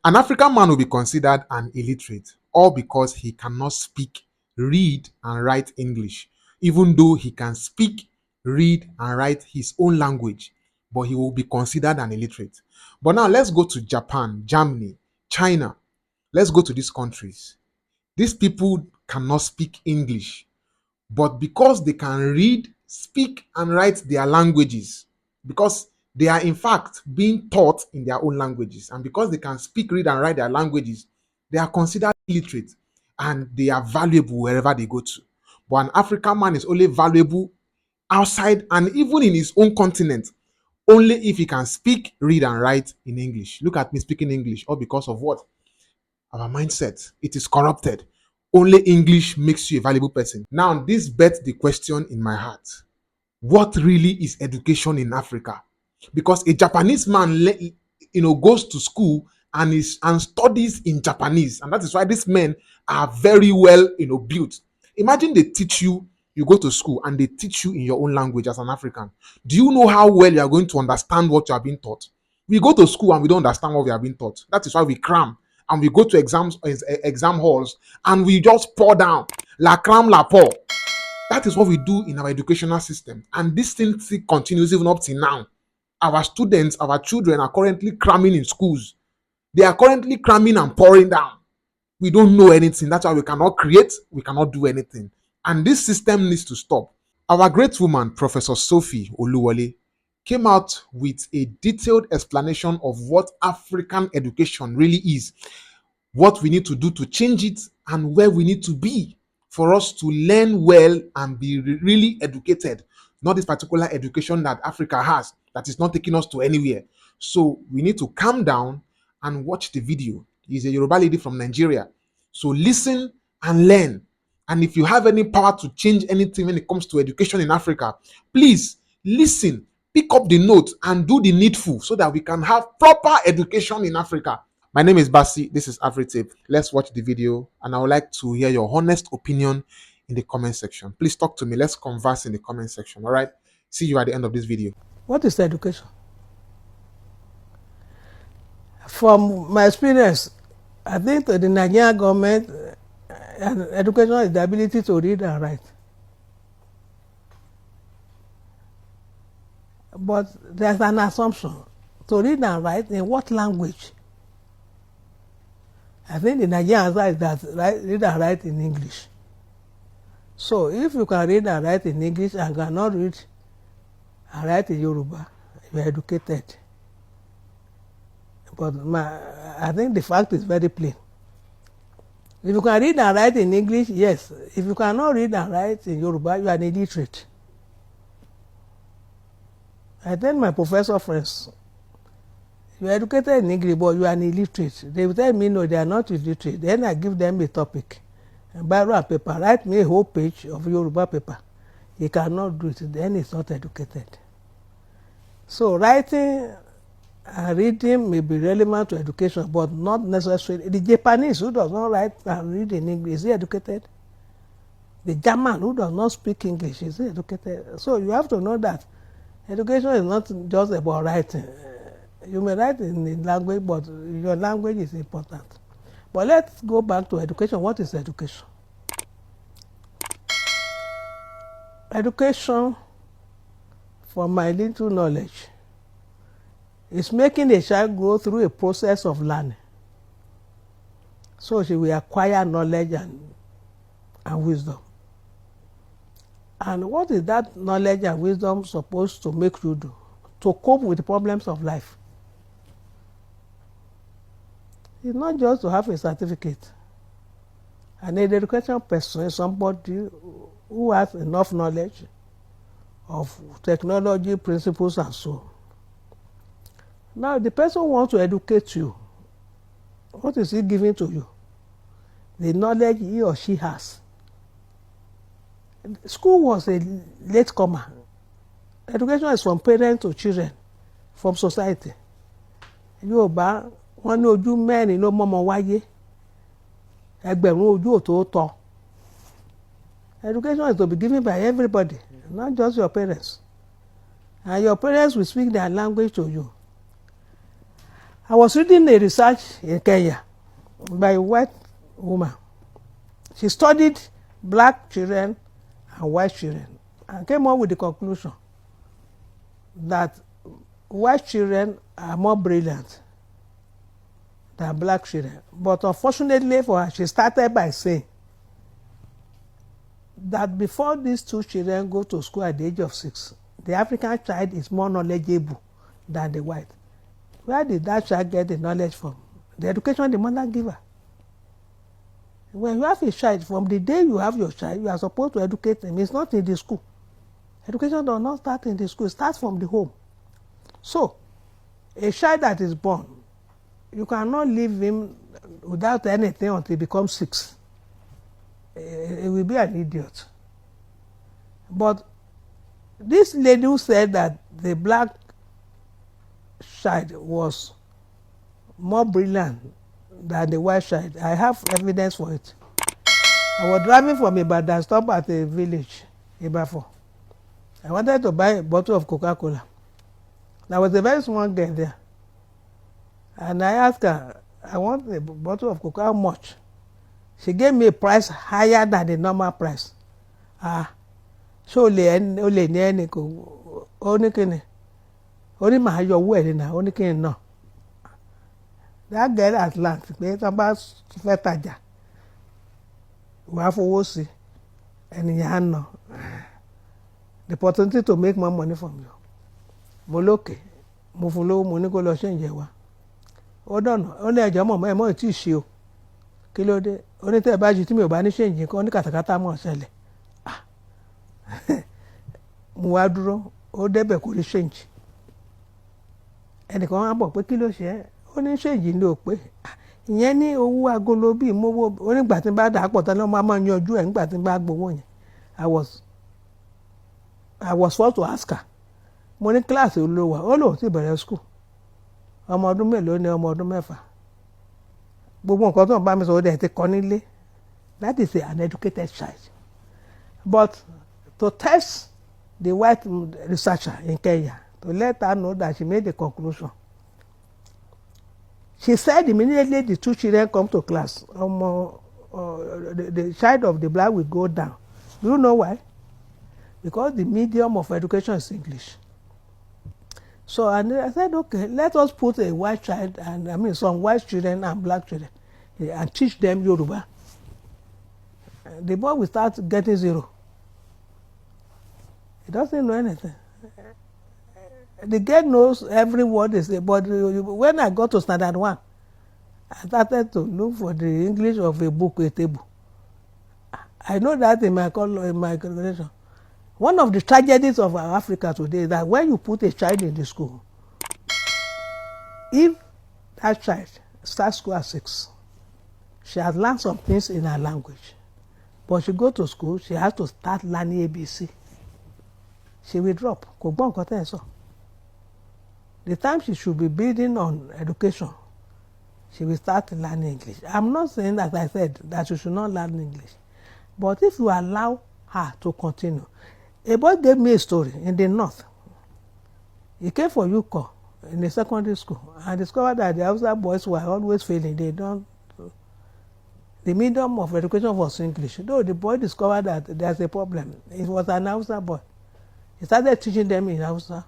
An African man will be considered an illiterate, all because he cannot speak, read, and write English, even though he can speak, read, and write his own language, but he will be considered an illiterate. But now let's go to Japan, Germany, China. Let's go to these countries. These people cannot speak English, but because they can read, speak, and write their languages, because they are in fact being taught in their own languages, and because they can speak, read, and write their languages, they are considered illiterate and they are valuable wherever they go to. But an African man is only valuable outside and even in his own continent only if he can speak, read, and write in English. Look at me speaking English, all because of what? Our mindset. It is corrupted. Only English makes you a valuable person. Now, this bets the question in my heart. What really is education in Africa? Because a Japanese man goes to school and studies in Japanese, and that is why these men are very well built. Imagine they teach you, you go to school and they teach you in your own language as an African. Do you know how well you are going to understand what you are being taught? We go to school and we don't understand what we are being taught. That is why we cram and we go to exam halls and we just pour down la cram la pour. That is what we do in our educational system, and this thing still continues even up till now. Our students, our children are currently cramming in schools. They are currently cramming and pouring down. We don't know anything. That's why we cannot create, we cannot do anything. And this system needs to stop. Our great woman, Professor Sophie Oluwole, came out with a detailed explanation of what African education really is, what we need to do to change it, and where we need to be for us to learn well and be really educated. Not this particular education that Africa has that is not taking us to anywhere. So we need to calm down and watch the video. He's a Yoruba lady from Nigeria. So listen and learn. And if you have any power to change anything when it comes to education in Africa, please listen, pick up the note, and do the needful so that we can have proper education in Africa. My name is Basi. This is AfriTip. Let's watch the video, and I would like to hear your honest opinion in the comment section. Please talk to me. Let's converse in the comment section. All right. See you at the end of this video. What is education? From my experience, I think the Nigerian government, education is the ability to read and write. But there's an assumption. To read and write in what language? I think the Nigerian answer is that read and write in English. So if you can read and write in English and cannot read and write in Yoruba, you are educated. But I think the fact is very plain. If you can read and write in English, yes. If you cannot read and write in Yoruba, you are an illiterate. I tell my professor friends, you are educated in English, but you are an illiterate. They will tell me, no, they are not illiterate. Then I give them a topic, and biro and paper, write me a whole page of Yoruba paper. He cannot do it, then he's not educated. So writing and reading may be relevant to education, but not necessarily. The Japanese who does not write and read in English, is he educated? The German who does not speak English, is he educated? So you have to know that education is not just about writing. You may write in the language, but your language is important. But let's go back to education. What is education? Education, from my little knowledge, is making a child go through a process of learning. So she will acquire knowledge and wisdom. And what is that knowledge and wisdom supposed to make you do? To cope with the problems of life. It's not just to have a certificate. An educated person is somebody who has enough knowledge of technology, principles, and so on. Now, the person who wants to educate you. What is he giving to you? The knowledge he or she has. School was a latecomer. Education is from parents to children, from society. Yorùbá wọ́n ní ojú mẹ́rin ló mọ́mọ wáyé, ẹgbẹ̀rún ojú ò tó tọ́. Education is to be given by everybody, not just your parents. And your parents will speak their language to you. I was reading a research in Kenya by a white woman. She studied black children and white children and came up with the conclusion that white children are more brilliant than black children. But unfortunately for her, she started by saying that before these two children go to school at the age of 6, the African child is more knowledgeable than the white. Where did that child get the knowledge from? The education the mother gave her. When you have a child, from the day you have your child, you are supposed to educate them. It's not in the school. Education does not start in the school. It starts from the home. So, a child that is born, you cannot leave him without anything until he becomes 6. He will be an idiot. But this lady who said that the black child was more brilliant than the white child, I have evidence for it. I was driving from Ibadan, stopped at a village, Ibafo. I wanted to buy a bottle of Coca-Cola. There was a very small girl there. And I asked her, I want a bottle of Coca, how much? She gave me a price higher than the normal price. So o lè ní ẹni kò ó ní kíni ó ní màá yọ owó ẹ̀ nínú ó ní kíni náà. That girl at last pé tí wọ́n bá fẹ́ tajà wàá fowó sí ẹnìyàn á nà. The opportunity to make more money from you. Mo lókè mo fún lówó mo ní kó lọ ṣe ìjẹ wa. Ó dọ̀nà ó ní ẹ̀jọ̀ mọ̀mọ́ ẹ̀ mọ́ ì tí ì ṣe o. Kí ló dé? Ó ní tẹ́ ẹ bá ju tí mi ò bá ní ṣe ìjì kan ó ní kàtàkàtà mọ̀ ṣẹlẹ̀. Mo wá dúró ó débẹ̀ kò rí ṣéǹjì. Ẹnìkan wá bọ̀ pé kí ló ṣe é? Ó ní ṣéǹjì ní ò pé. Ìyẹn ní owó agolo bíi mowó onígbà tí n bá dà á pọ̀ tán ló máa yanjú ẹ̀ nígbà tí n bá gbowó yẹn. I was forced to ask her. Mo ní kíláàsì olówó ó lòun ti bẹ̀rẹ̀ school. Ọmọ ọdún mélòó ni ọmọ ọdún 6. Gbogbo nǹkan tó ń bá mi sọ ó dẹ̀ ti kọ́ nílé. That is an educated child. But to test the white researcher in Kenya, to let her know that she made the conclusion, she said immediately the two children come to class, the child of the black will go down. Do you know why? Because the medium of education is English. So and I said, okay, let us put a white child and some white children and black children and teach them Yoruba. The boy will start getting 0. He doesn't know anything. The girl knows every word they say, but when I got to standard 1, I started to look for the English of a book, a table. I know that in my congregation. One of the tragedies of Africa today is that when you put a child in the school, if that child starts school at 6, she has learned some things in her language. But she go to school, she has to start learning ABC. She will drop. Kò gbọ́ nǹkan tẹ́ ẹ sọ. The time she should be building on education, she will start learning English. I'm not saying that I said that she should not learn English. But if you allow her to continue. A boy gave me a story in the north. He came for UCO in the secondary school and discovered that the Hausa boys were always failing. The medium of education was English. Though the boy discovered that there's a problem. It was an Hausa boy. He started teaching them in Hausa.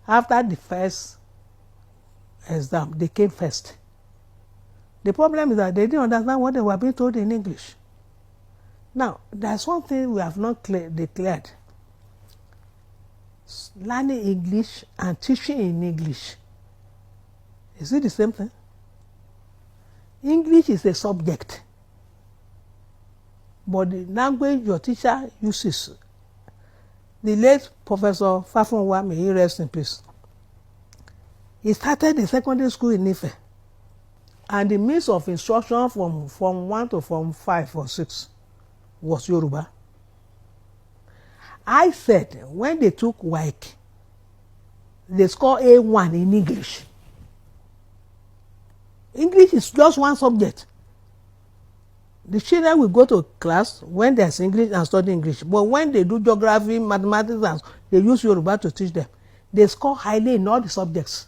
After the first exam, they came first. The problem is that they didn't understand what they were being told in English. Now, there's one thing we have not declared. Learning English and teaching in English. Is it the same thing? English is a subject. But the language your teacher uses. The late Professor Fafunwa, may he rest in peace. He started the secondary school in Ife. And the means of instruction from Form 1 to Form 5 or 6 was Yoruba. I said when they took WAEC, they scored A1 in English. English is just one subject. The children will go to class when there's English and study English. But when they do geography, mathematics, they use Yoruba to teach them. They score highly in all the subjects.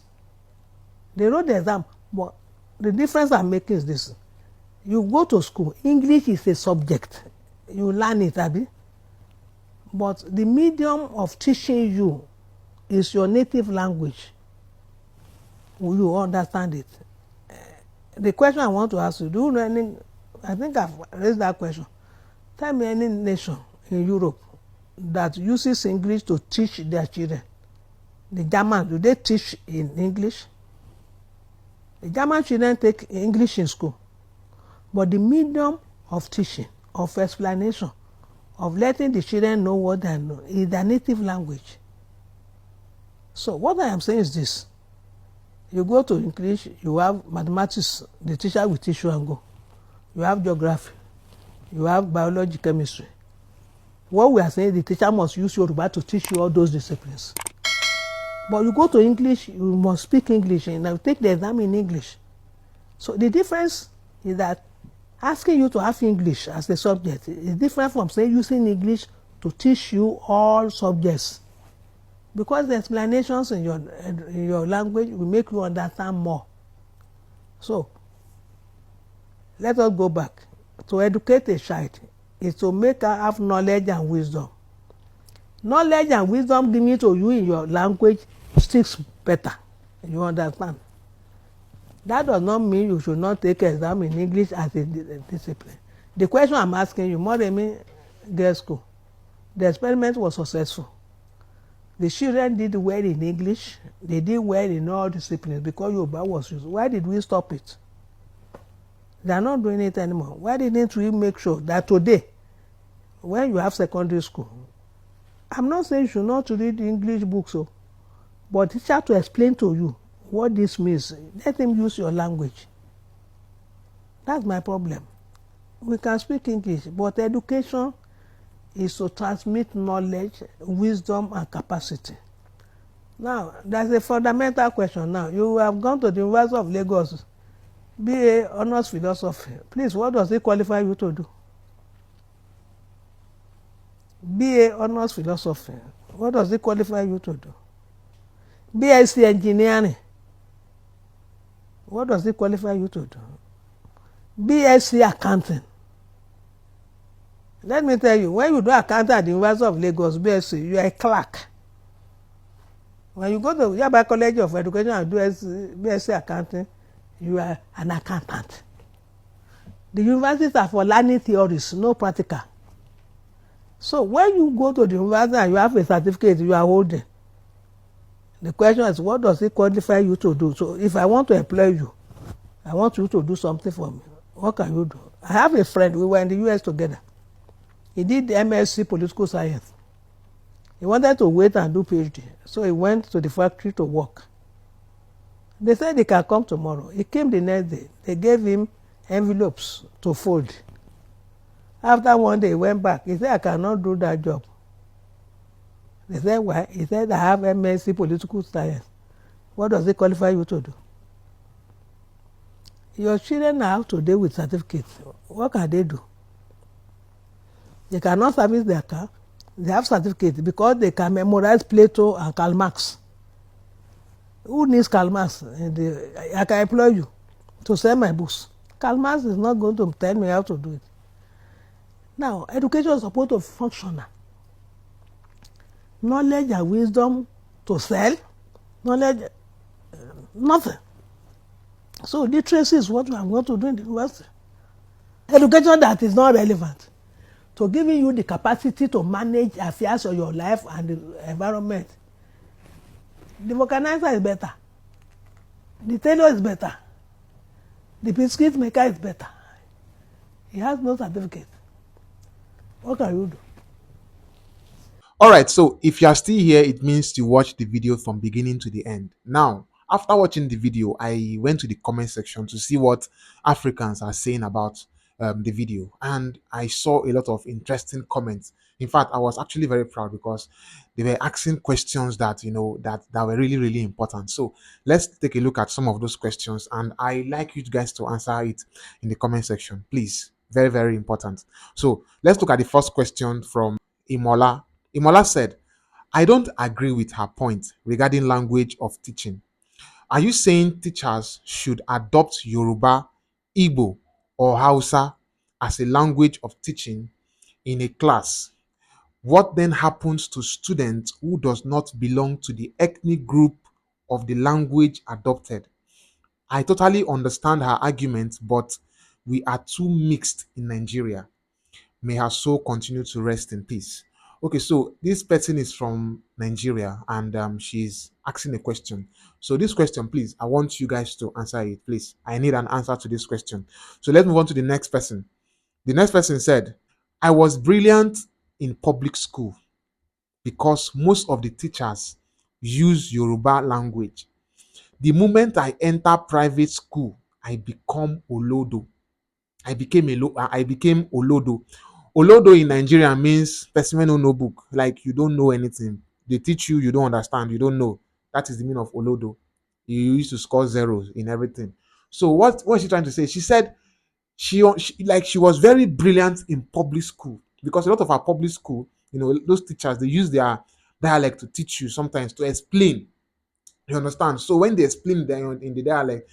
They wrote the exam, but the difference I'm making is this. You go to school, English is a subject. You learn it, abi? But the medium of teaching you is your native language. Will you understand it? The question I want to ask you, do you know any, I think I've raised that question. Tell me any nation in Europe that uses English to teach their children. The Germans, do they teach in English? The German children take English in school. But the medium of teaching, of explanation, of letting the children know what they know is their native language. So what I am saying is this. You go to English, you have mathematics, the teacher will teach you and go. You have geography, you have biology, chemistry. What we are saying, the teacher must use Yoruba to teach you all those disciplines. But you go to English, you must speak English and you take the exam in English. So the difference is that asking you to have English as a subject is different from saying using English to teach you all subjects. Because the explanations in your language will make you understand more. So, let us go back. To educate a child is to make her have knowledge and wisdom. Knowledge and wisdom given to you in your language sticks better. You understand? That does not mean you should not take exam in English as a discipline. The question I'm asking you, Moremi Girls School, the experiment was successful. The children did well in English. They did well in all disciplines because Yoruba was used. Why did we stop it? They are not doing it anymore. Why didn't we make sure that today, when you have secondary school, I'm not saying you should not read English books, but teacher to explain to you what this means. Let him use your language. That's my problem. We can speak English, but education is to transmit knowledge, wisdom, and capacity. Now, there's a fundamental question now. You have gone to the University of Lagos, BA Honours Philosophy. Please, what does it qualify you to do? BA Honours Philosophy. What does it qualify you to do? BSc Engineering. What does it qualify you to do? BSc Accounting. Let me tell you, when you do accounting at the University of Lagos, BSc, you are a clerk. When you go to Yaba College of Education and do BSc Accounting, you are an accountant. The universities are for learning theories, no practical. So when you go to the university and you have a certificate you are holding, the question is, what does it qualify you to do? So if I want to employ you, I want you to do something for me. What can you do? I have a friend, we were in the US together. He did MSc Political Science. He wanted to wait and do PhD. So he went to the factory to work. They said he can come tomorrow. He came the next day. They gave him envelopes to fold. After one day, he went back. He said, I cannot do that job. They said, why? He said, I have MSc Political Science. What does it qualify you to do? Your children are out today with certificates. What can they do? They cannot service their car. They have certificates because they can memorize Plato and Karl Marx. Who needs Karl Marx? I can employ you to sell my books. Karl Marx is not going to tell me how to do it. Now, education is supposed to function. Knowledge and wisdom to sell. Knowledge, nothing. So literacy is what I'm going to do in the university. Education that is not relevant to giving you the capacity to manage affairs of your life and the environment. The vulcanizer is better. The tailor is better. The biscuit maker is better. He has no certificate. What can you do? All right, so if you are still here, it means you watched the video from beginning to the end. Now, after watching the video, I went to the comment section to see what Africans are saying about the video, and I saw a lot of interesting comments. In fact, I was actually very proud because they were asking questions that that were really really important. So let's take a look at some of those questions, and I like you guys to answer it in the comment section, please. Very very important. So let's look at the first question from Imola. Imola said, I don't agree with her point regarding language of teaching. Are you saying teachers should adopt Yoruba, Igbo, or Hausa as a language of teaching in a class? What then happens to students who does not belong to the ethnic group of the language adopted? I totally understand her argument, but we are too mixed in Nigeria. May her soul continue to rest in peace. Okay, so this person is from Nigeria and she's asking a question. So, this question, please, I want you guys to answer it, please. I need an answer to this question. So, let's move on to the next person. The next person said, I was brilliant in public school because most of the teachers use Yoruba language. The moment I enter private school, I become Olodo. I became Olodo. Olodo in Nigeria means person wey no book, like you don't know anything. They teach you, you don't understand, you don't know. That is the meaning of Olodo. You used to score zeros in everything. So what is she trying to say? She said she was very brilliant in public school because a lot of our public school, those teachers, they use their dialect to teach you, sometimes to explain. You understand? So when they explain in the dialect,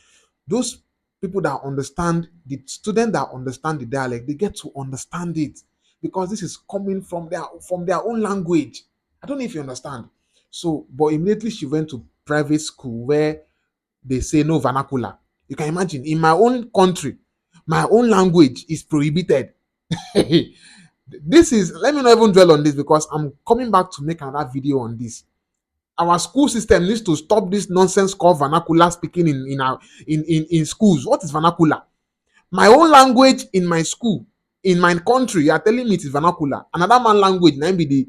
those people that understand, the student that understand the dialect, they get to understand it because this is coming from their own language. I don't know if you understand. So, but immediately she went to private school where they say no vernacular. You can imagine, in my own country, my own language is prohibited. This is, let me not even dwell on this because I'm coming back to make another video on this. Our school system needs to stop this nonsense called vernacular speaking in schools. What is vernacular? My own language in my school, in my country, you are telling me it is vernacular. Another man language, na be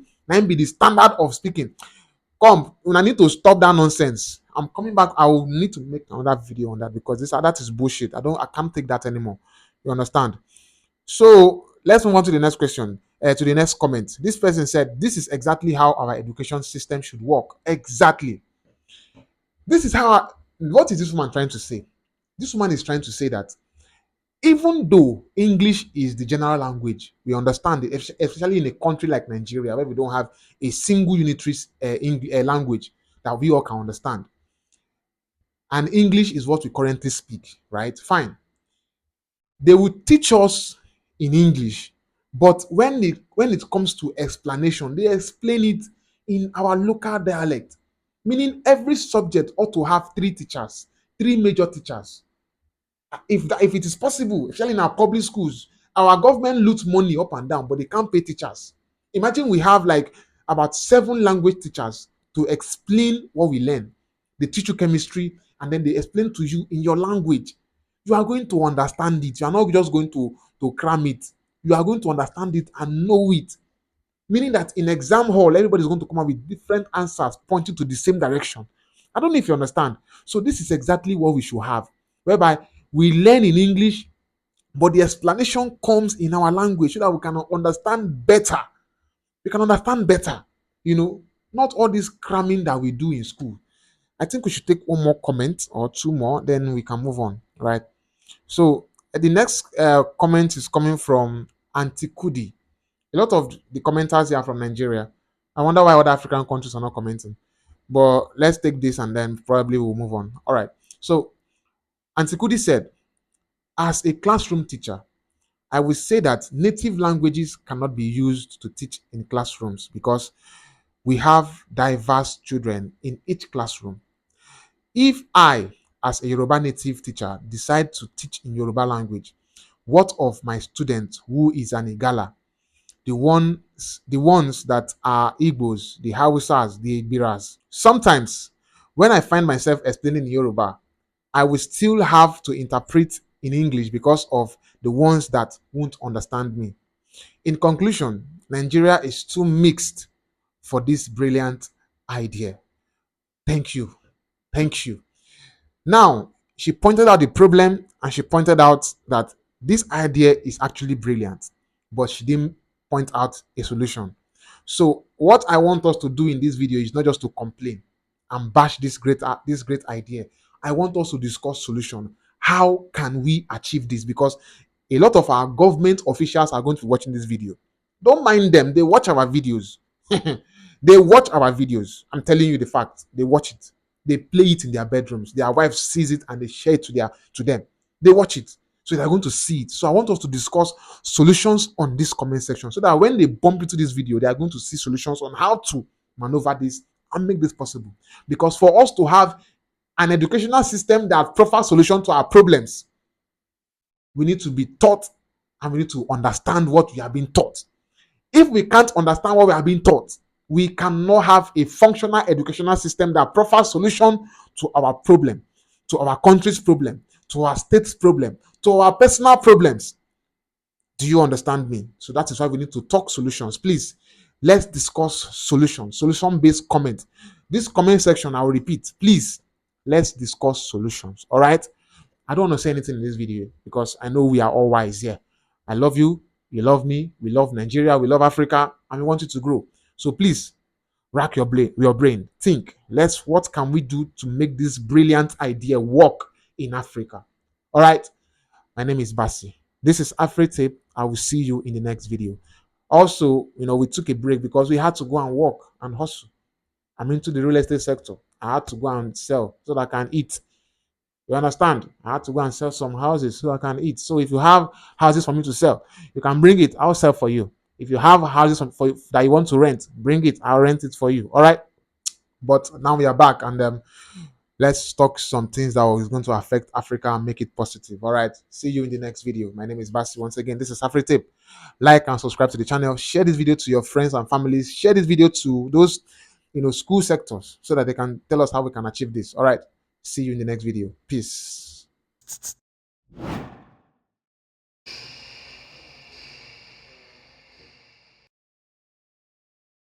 the standard of speaking. Come, I need to stop that nonsense. I'm coming back. I will need to make another video on that because that is bullshit. I can't take that anymore. You understand? So let's move on to the next question, to the next comment. This person said, this is exactly how our education system should work. Exactly. This is what is this woman trying to say? This woman is trying to say that even though English is the general language, we understand it, especially in a country like Nigeria, where we don't have a single unitary language that we all can understand. And English is what we currently speak, right? Fine. They will teach us in English, but when it comes to explanation, they explain it in our local dialect. Meaning every subject ought to have three teachers, three major teachers. If it is possible, especially in our public schools, our government loots money up and down, but they can't pay teachers. Imagine we have like about 7 language teachers to explain what we learn. They teach you chemistry and then they explain to you in your language. You are going to understand it. You are not just going to cram it. You are going to understand it and know it. Meaning that in exam hall, everybody is going to come up with different answers pointing to the same direction. I don't know if you understand. So this is exactly what we should have, whereby we learn in English, but the explanation comes in our language so that we can understand better. We can understand better. You know, not all this cramming that we do in school. I think we should take one more comment or two more, then we can move on. Right. So the next comment is coming from Auntie Kudi. A lot of the commenters here are from Nigeria. I wonder why other African countries are not commenting. But let's take this and then probably we'll move on. All right. So Auntie Kudi said, as a classroom teacher, I will say that native languages cannot be used to teach in classrooms because we have diverse children in each classroom. If I, as a Yoruba native teacher, decide to teach in Yoruba language, what of my student who is an Igala, the ones that are Igbos, the Hausas, the Ibiras? Sometimes, when I find myself explaining in Yoruba, I will still have to interpret in English because of the ones that won't understand me. In conclusion, Nigeria is too mixed for this brilliant idea. Thank you. Thank you. Now, she pointed out the problem and she pointed out that this idea is actually brilliant, but she didn't point out a solution. So, what I want us to do in this video is not just to complain and bash this great idea. I want us to discuss solution. How can we achieve this? Because a lot of our government officials are going to be watching this video. Don't mind them, they watch our videos. They watch our videos. I'm telling you the fact. They watch it. They play it in their bedrooms. Their wife sees it and they share it to them. They watch it. So they're going to see it. So I want us to discuss solutions on this comment section so that when they bump into this video, they are going to see solutions on how to maneuver this and make this possible. Because for us to have an educational system that provides solution to our problems, we need to be taught and we need to understand what we are being taught. If we can't understand what we are being taught, we cannot have a functional educational system that provides solution to our problem, to our country's problem, to our state's problem, to our personal problems. Do you understand me? So that is why we need to talk solutions. Please, let's discuss solutions, solution-based comment. This comment section, I'll repeat, please, let's discuss solutions. All right? I don't want to say anything in this video because I know we are all wise here. I love you. You love me. We love Nigeria. We love Africa. And we want you to grow. So please rack your brain. Think. What can we do to make this brilliant idea work in Africa? All right. My name is Basi. This is AfriTape. I will see you in the next video. Also, we took a break because we had to go and work and hustle. I'm into the real estate sector. I had to go and sell so that I can eat. You understand? I had to go and sell some houses so I can eat. So if you have houses for me to sell, you can bring it. I'll sell for you. If you have houses that you want to rent, bring it. I'll rent it for you. All right. But now we are back and let's talk some things that is going to affect Africa and make it positive. All right. See you in the next video. My name is Basi. Once again, this is AfriTip. Like and subscribe to the channel. Share this video to your friends and families. Share this video to those school sectors so that they can tell us how we can achieve this. All right. See you in the next video. Peace.